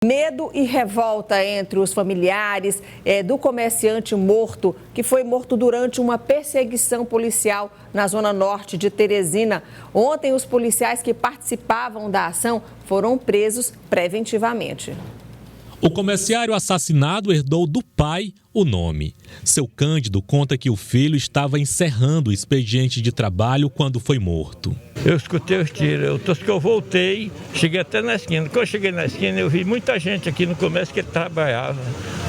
Medo e revolta entre os familiares do comerciante morto, que foi morto durante uma perseguição policial na zona norte de Teresina. Ontem, os policiais que participavam da ação foram presos preventivamente. O comerciário assassinado herdou do pai o nome. Seu Cândido conta que o filho estava encerrando o expediente de trabalho quando foi morto. Eu escutei os tiros, eu voltei, cheguei até na esquina. Quando eu cheguei na esquina, eu vi muita gente aqui no comércio que ele trabalhava,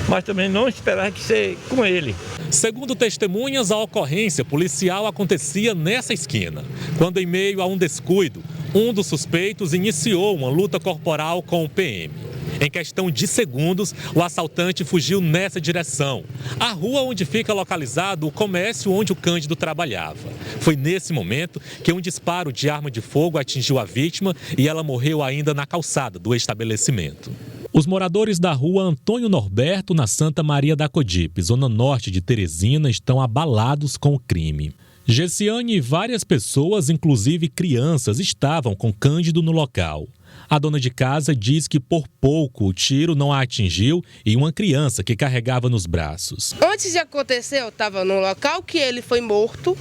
mas também não esperava que ser com ele. Segundo testemunhas, a ocorrência policial acontecia nessa esquina, quando, em meio a um descuido, um dos suspeitos iniciou uma luta corporal com o PM. Em questão de segundos, o assaltante fugiu nessa direção, a rua onde fica localizado o comércio onde o Cândido trabalhava. Foi nesse momento que um disparo de arma de fogo atingiu a vítima e ela morreu ainda na calçada do estabelecimento. Os moradores da rua Antônio Norberto, na Santa Maria da Codipe, zona norte de Teresina, estão abalados com o crime. Gessiane e várias pessoas, inclusive crianças, estavam com Cândido no local. A dona de casa diz que por pouco o tiro não a atingiu e uma criança que carregava nos braços. Antes de acontecer, eu estava no local que ele foi morto,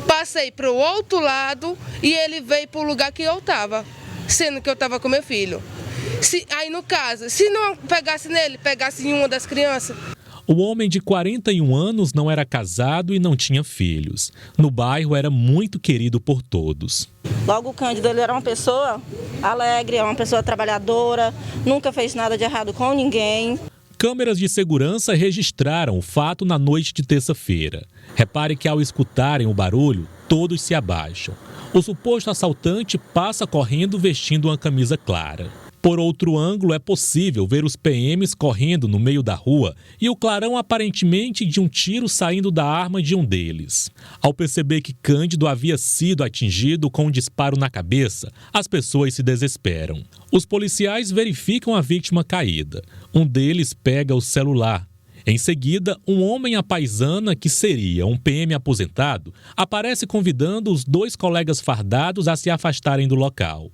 passei para o outro lado e ele veio para o lugar que eu estava, sendo que eu estava com meu filho. Aí no caso, se não pegasse nele, pegasse em uma das crianças. O homem de 41 anos não era casado e não tinha filhos. No bairro era muito querido por todos. Logo, o Cândido ele era uma pessoa alegre, uma pessoa trabalhadora, nunca fez nada de errado com ninguém. Câmeras de segurança registraram o fato na noite de terça-feira. Repare que ao escutarem o barulho, todos se abaixam. O suposto assaltante passa correndo vestindo uma camisa clara. Por outro ângulo, é possível ver os PMs correndo no meio da rua e o clarão aparentemente de um tiro saindo da arma de um deles. Ao perceber que Cândido havia sido atingido com um disparo na cabeça, as pessoas se desesperam. Os policiais verificam a vítima caída. Um deles pega o celular. Em seguida, um homem à paisana, que seria um PM aposentado, aparece convidando os dois colegas fardados a se afastarem do local.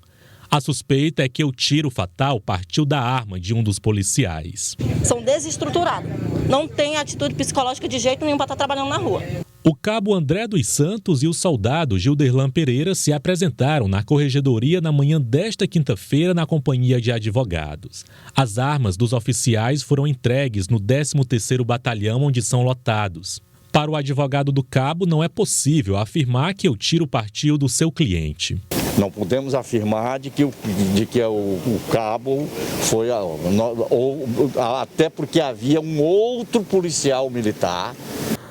A suspeita é que o tiro fatal partiu da arma de um dos policiais. São desestruturados, não tem atitude psicológica de jeito nenhum para estar trabalhando na rua. O cabo André dos Santos e o soldado Gilderlan Pereira se apresentaram na corregedoria na manhã desta quinta-feira na companhia de advogados. As armas dos oficiais foram entregues no 13º Batalhão, onde são lotados. Para o advogado do cabo, não é possível afirmar que o tiro partiu do seu cliente. Não podemos afirmar de que o cabo foi, até porque havia um outro policial militar.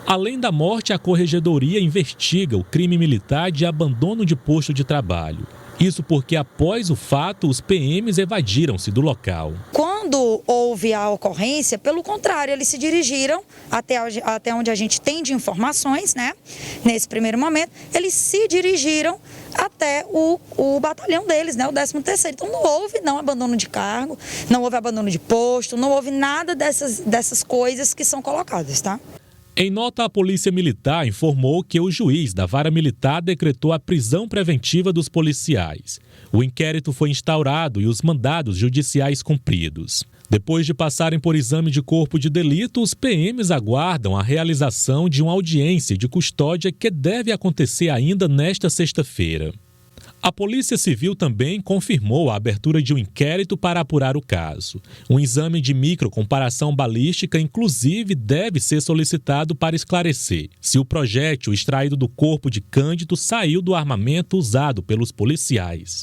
Além da morte, a corregedoria investiga o crime militar de abandono de posto de trabalho. Isso porque, após o fato, os PMs evadiram-se do local. Quando houve a ocorrência, pelo contrário, eles se dirigiram até onde a gente tem de informações, né? Nesse primeiro momento, eles se dirigiram até o batalhão deles, né? O 13º. Então não houve abandono de cargo, não houve abandono de posto, não houve nada dessas coisas que são colocadas, tá? Em nota, a Polícia Militar informou que o juiz da Vara Militar decretou a prisão preventiva dos policiais. O inquérito foi instaurado e os mandados judiciais cumpridos. Depois de passarem por exame de corpo de delito, os PMs aguardam a realização de uma audiência de custódia que deve acontecer ainda nesta sexta-feira. A Polícia Civil também confirmou a abertura de um inquérito para apurar o caso. Um exame de microcomparação balística, inclusive, deve ser solicitado para esclarecer se o projétil extraído do corpo de Cândido saiu do armamento usado pelos policiais.